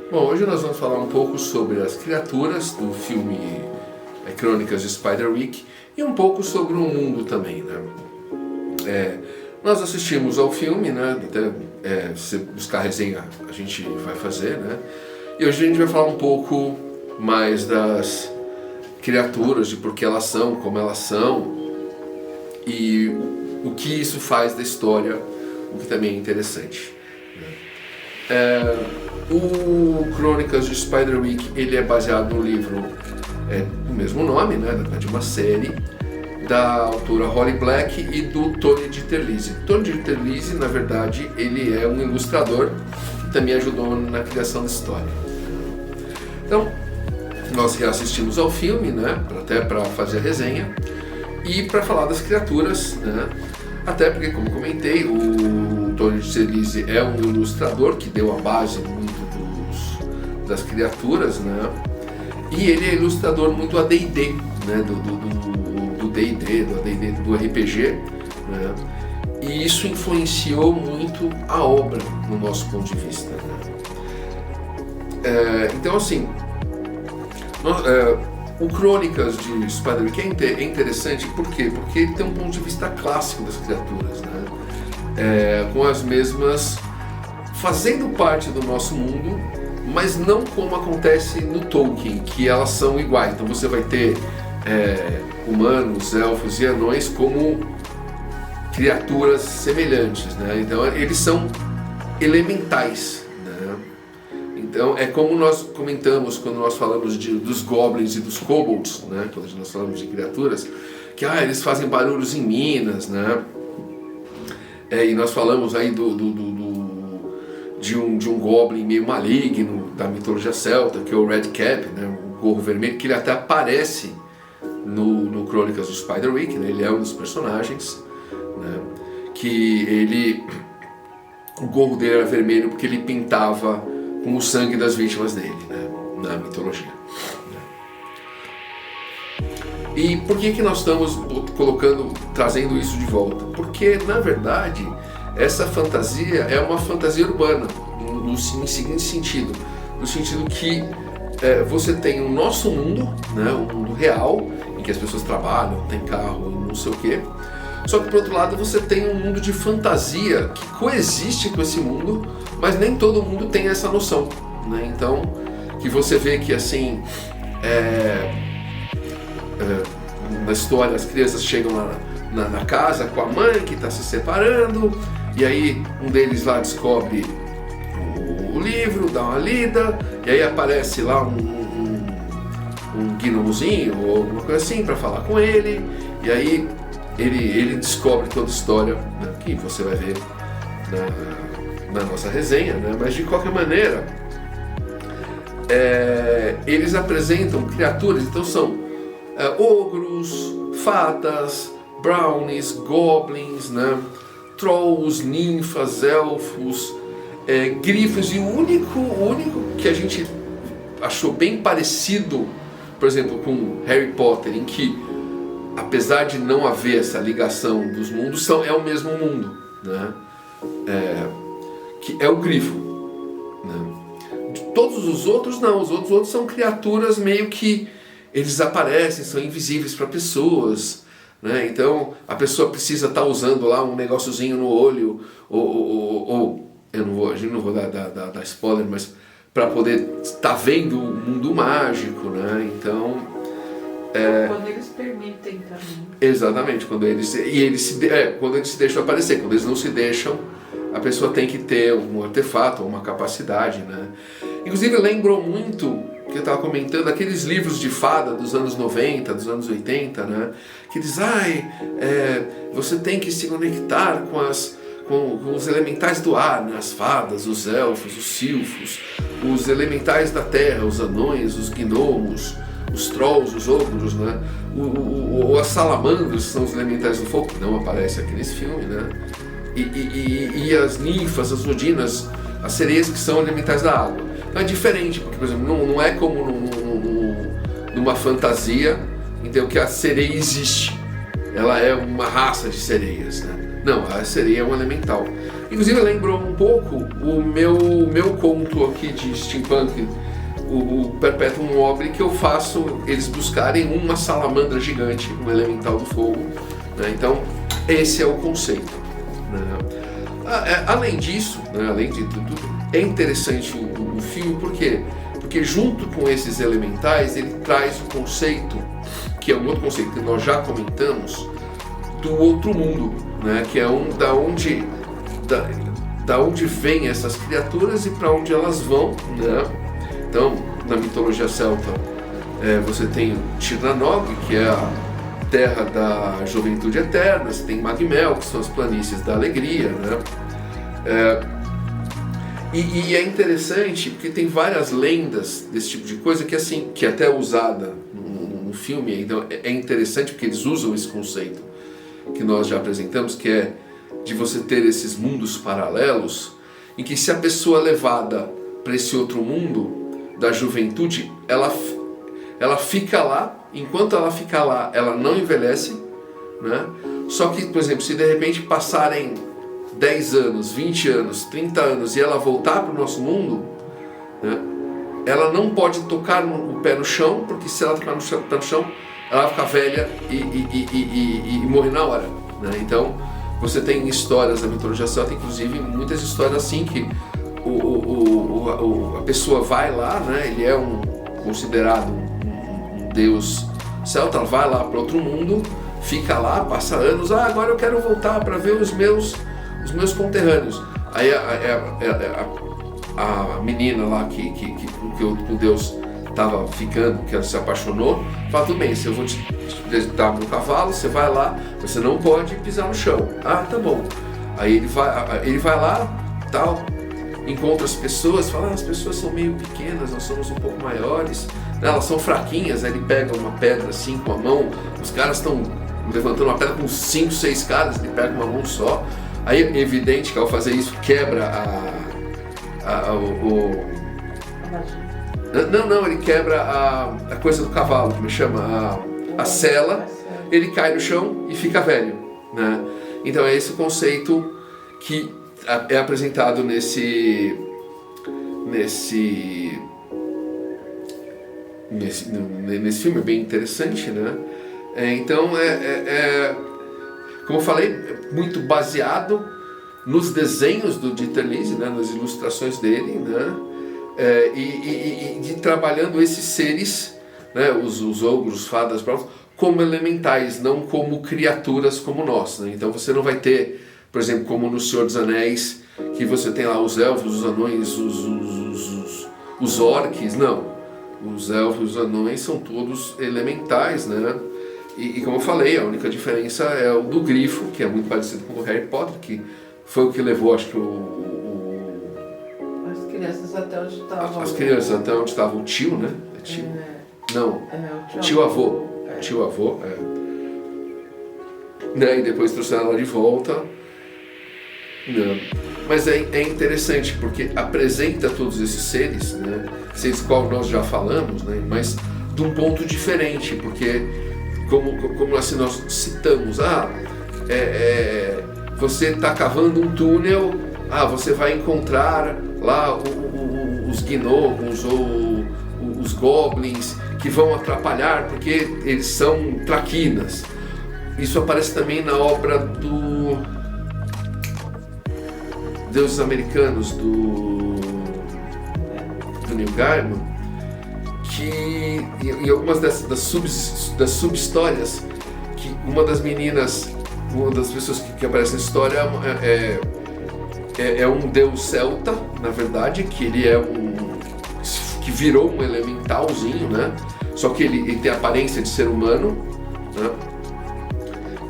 Bom, hoje nós vamos falar um pouco sobre as criaturas do filme Crônicas de Spiderwick e um pouco sobre o mundo também, né? Nós assistimos ao filme, né? Até se buscar resenha a gente vai fazer, né? E hoje a gente vai falar um pouco mais das criaturas, de por que elas são, como elas são e o que isso faz da história, o que também é interessante. O Crônicas de Spiderwick, ele é baseado no livro do mesmo nome, né, de uma série da autora Holly Black e do Tony DiTerlizzi. Tony DiTerlizzi, na verdade, ele é um ilustrador que também ajudou na criação da história. Então, nós reassistimos ao filme, né, até para fazer a resenha e para falar das criaturas, né, até porque, como comentei, o Tony DiTerlizzi é um ilustrador que deu a base muito das criaturas, né? E ele é ilustrador muito AD&D, né? do D&D, do AD&D, do RPG, né? E isso influenciou muito a obra, no nosso ponto de vista, né? Então, assim, o Crônicas de Spiderwick é interessante, por quê? Porque ele tem um ponto de vista clássico das criaturas, né? Com as mesmas, fazendo parte do nosso mundo, mas não como acontece no Tolkien, que elas são iguais. Então você vai ter humanos, elfos e anões como criaturas semelhantes, né? Então eles são elementais, né? Então é como nós comentamos quando nós falamos dos goblins e dos kobolds, né? Quando nós falamos de criaturas, que eles fazem barulhos em Minas, né? E nós falamos aí de um goblin meio maligno da mitologia celta, que é o Red Cap, né, o gorro vermelho, que ele até aparece no Crônicas do Spiderwick, né, ele é um dos personagens, né, que o gorro dele era vermelho porque ele pintava com o sangue das vítimas dele, né, na mitologia. E por que nós estamos trazendo isso de volta? Porque, na verdade, essa fantasia é uma fantasia urbana, no seguinte sentido, no sentido que você tem o nosso mundo, né, o mundo real, em que as pessoas trabalham, tem carro e não sei o quê, só que por outro lado você tem um mundo de fantasia que coexiste com esse mundo, mas nem todo mundo tem essa noção, né? Então, que você vê que assim, na história as crianças chegam lá na casa com a mãe que está se separando, e aí um deles lá descobre o livro, dá uma lida, e aí aparece lá um gnomozinho ou alguma coisa assim para falar com ele, e aí ele descobre toda a história, né, que você vai ver na nossa resenha, né? Mas de qualquer maneira eles apresentam criaturas, então são ogros, fadas, brownies, goblins, né? Trolls, ninfas, elfos, grifos, e o único que a gente achou bem parecido, por exemplo, com Harry Potter, em que, apesar de não haver essa ligação dos mundos, é o mesmo mundo, né? Que é o grifo, né? De todos os outros não, os outros são criaturas meio que eles aparecem, são invisíveis para pessoas, né? Então a pessoa precisa estar usando lá um negóciozinho no olho, ou a gente não vou dar spoiler, mas para poder estar vendo o mundo mágico, né? Então quando eles permitem também. Exatamente, quando eles se deixam aparecer. Quando eles não se deixam, a pessoa tem que ter um artefato, uma capacidade, né? Inclusive lembrou muito, que eu estava comentando, aqueles livros de fada dos anos 90, dos anos 80, né? Que diz, você tem que se conectar com os elementais do ar, né? As fadas, os elfos, os silfos, os elementais da terra, os anões, os gnomos, os trolls, os ogros, né? As salamandras são os elementais do fogo, que não aparece aqui nesse filme, né? E as ninfas, as odinas, as sereias, que são elementais da água. Então é diferente, porque, por exemplo, não é como numa fantasia, então, que a sereia existe. Ela é uma raça de sereias, né? Não, a sereia é um elemental. Inclusive lembrou um pouco o meu conto aqui de steampunk, o Perpetuum mobile, que eu faço eles buscarem uma salamandra gigante, um elemental do fogo, né? Então esse é o conceito, né? Além disso, né, além de tudo, é interessante o filme, por quê? Porque junto com esses elementais ele traz o conceito, que é um outro conceito que nós já comentamos, do outro mundo, né? Que é da onde vêm essas criaturas e para onde elas vão, né? Então, na mitologia celta, você tem Tirnanog, que é a terra da juventude eterna, você tem Magmel, que são as planícies da alegria, né? E é interessante porque tem várias lendas desse tipo de coisa que, assim, que até é usada no filme. Então é interessante porque eles usam esse conceito que nós já apresentamos, que é de você ter esses mundos paralelos, em que se a pessoa é levada para esse outro mundo da juventude, ela fica lá. Enquanto ela fica lá, ela não envelhece, né? Só que, por exemplo, se de repente passarem 10 anos, 20 anos, 30 anos e ela voltar para o nosso mundo, né, ela não pode tocar o pé no chão, porque se ela tocar no pé no chão, ela vai ficar velha e morrer na hora, né? Então, você tem histórias da mitologia celta, inclusive muitas histórias assim, que a pessoa vai lá, né, ele é considerado um deus celta, ela vai lá para outro mundo, fica lá, passa anos, agora eu quero voltar para ver os meus conterrâneos. Aí a menina lá que o deus estava ficando, que ela se apaixonou, fala, tudo bem, se eu vou te dar no cavalo, você vai lá, você não pode pisar no chão. Tá bom. Aí ele vai lá, tal, encontra as pessoas, fala, as pessoas são meio pequenas, nós somos um pouco maiores, elas são fraquinhas. Aí ele pega uma pedra assim com a mão, os caras estão levantando uma pedra com 5, 6 caras, ele pega uma mão só. Aí é evidente que ao fazer isso quebra ele quebra a coisa do cavalo, como chama, a sela, ele cai no chão e fica velho, né? Então é esse o conceito que é apresentado nesse filme, é bem interessante, né? Então como eu falei, muito baseado nos desenhos do Dieter Lise, né, nas ilustrações dele, né, e trabalhando esses seres, né, os ogros, fadas, como elementais, não como criaturas como nós, né? Então você não vai ter, por exemplo, como no Senhor dos Anéis, que você tem lá os elfos, os anões, os orques. Não, os elfos e os anões são todos elementais, né? E como eu falei, a única diferença é o do grifo, que é muito parecido com o Harry Potter, que foi o que levou, acho que as crianças até onde estavam. As crianças até onde estava o tio, né? Tio? Não, o tio-avô. Tio-avô, né? E depois trouxeram ela de volta. Não. Mas é interessante, porque apresenta todos esses seres, né? Seres qual nós já falamos, né? Mas de um ponto diferente, porque como assim nós citamos, você está cavando um túnel, você vai encontrar lá os gnomos ou os goblins que vão atrapalhar porque eles são traquinas. Isso aparece também na obra do Deuses Americanos do Neil Gaiman, que em algumas das sub-histórias, que uma das meninas, uma das pessoas que aparece na história é um deus celta, na verdade, que ele que virou um elementalzinho, né? Só que ele tem a aparência de ser humano, né?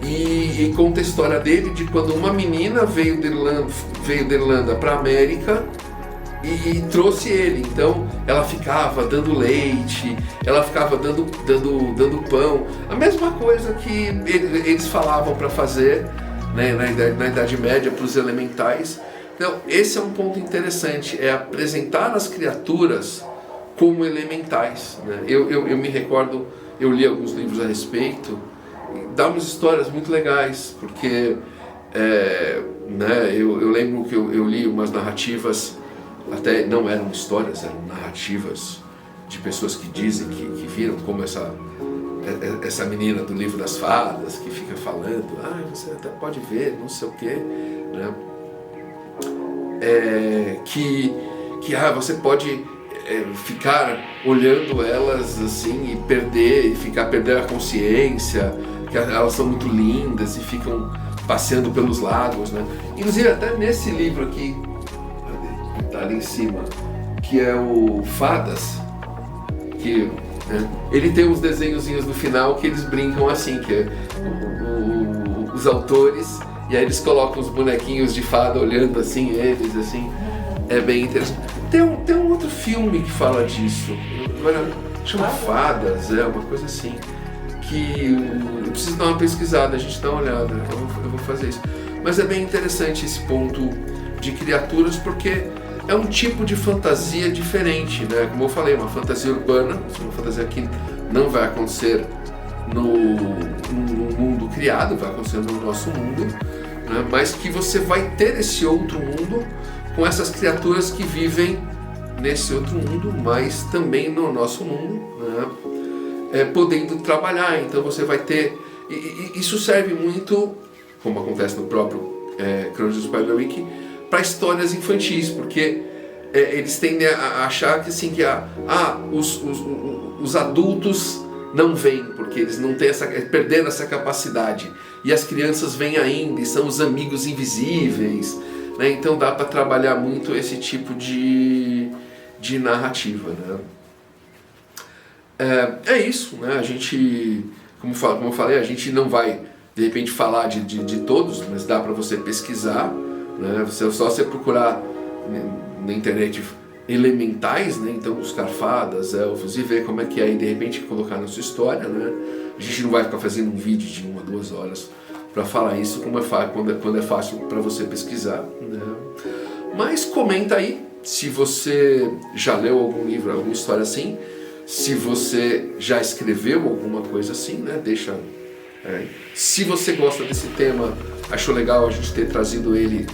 E conta a história dele de quando uma menina veio da Irlanda para a América e trouxe ele. Então ela ficava dando leite, ela ficava dando pão, a mesma coisa que eles falavam para fazer, né, na Idade Média para os elementais. Então esse é um ponto interessante, é apresentar as criaturas como elementais, né? Eu me recordo, eu li alguns livros a respeito, e dá umas histórias muito legais, porque Né, eu lembro que eu li umas narrativas, até não eram histórias, eram narrativas de pessoas que dizem que viram como essa menina do livro das fadas, que fica falando, você até pode ver, não sei o quê, né? Que você pode ficar olhando elas assim e perder a consciência, que elas são muito lindas e ficam passeando pelos lagos, né? Inclusive até nesse livro aqui, que está ali em cima, que é o Fadas, que ele tem uns desenhozinhos no final que eles brincam assim, que é os autores, e aí eles colocam os bonequinhos de fada olhando assim, eles assim, é bem interessante. Tem um outro filme que fala disso, chama Fadas, uma coisa assim, que eu preciso dar uma pesquisada, a gente dá uma olhada, eu vou fazer isso. Mas é bem interessante esse ponto de criaturas, porque é um tipo de fantasia diferente, né? Como eu falei, uma fantasia urbana, uma fantasia que não vai acontecer no mundo criado, vai acontecer no nosso mundo, né? Mas que você vai ter esse outro mundo com essas criaturas que vivem nesse outro mundo, mas também no nosso mundo, né? Podendo trabalhar. Então você vai ter... isso serve muito, como acontece no próprio Crônicas do Spiderwick, para histórias infantis, porque eles tendem a achar que, assim, que os adultos não vêm, porque eles não têm perderam essa capacidade, e as crianças vêm ainda e são os amigos invisíveis, né? Então dá para trabalhar muito esse tipo de narrativa, né? É isso, né? A gente, como eu falei, a gente não vai de repente falar de todos, mas dá para você pesquisar, né? Só você procurar na internet elementais, né? Então buscar fadas, elfos e ver como é que é, e de repente colocar na sua história, né? A gente não vai ficar fazendo um vídeo de 1 a 2 horas para falar isso, como quando é fácil para você pesquisar, né? Mas comenta aí se você já leu algum livro, alguma história assim, se você já escreveu alguma coisa assim, né? Deixa. Se você gosta desse tema, achou legal a gente ter trazido ele,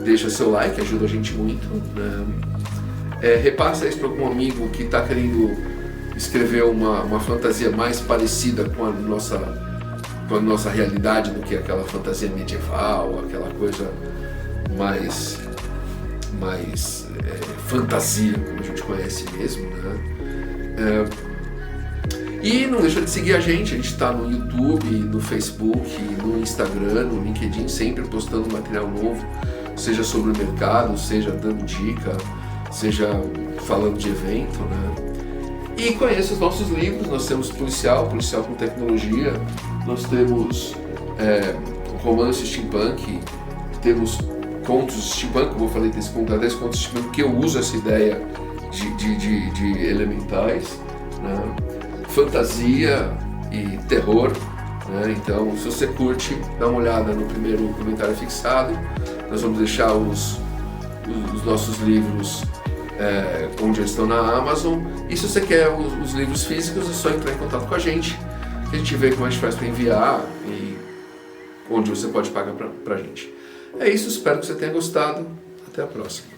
deixa seu like, ajuda a gente muito, né? Repassa isso para algum amigo que está querendo escrever uma fantasia mais parecida com a nossa realidade do que aquela fantasia medieval, aquela coisa mais fantasia, como a gente conhece mesmo, né? E não deixa de seguir a gente está no YouTube, no Facebook, no Instagram, no LinkedIn, sempre postando material novo, seja sobre o mercado, seja dando dica, seja falando de evento, né? E conheça os nossos livros. Nós temos policial com tecnologia, nós temos romance steampunk, temos contos steampunk, como eu falei, desse contos steampunk, que eu uso essa ideia de elementais, né? Fantasia e terror, né? Então, se você curte, dá uma olhada no primeiro comentário fixado. Nós vamos deixar os nossos livros onde eles estão na Amazon. E se você quer os livros físicos, é só entrar em contato com a gente, que a gente vê como a gente faz para enviar e onde você pode pagar pra gente. É isso, espero que você tenha gostado. Até a próxima.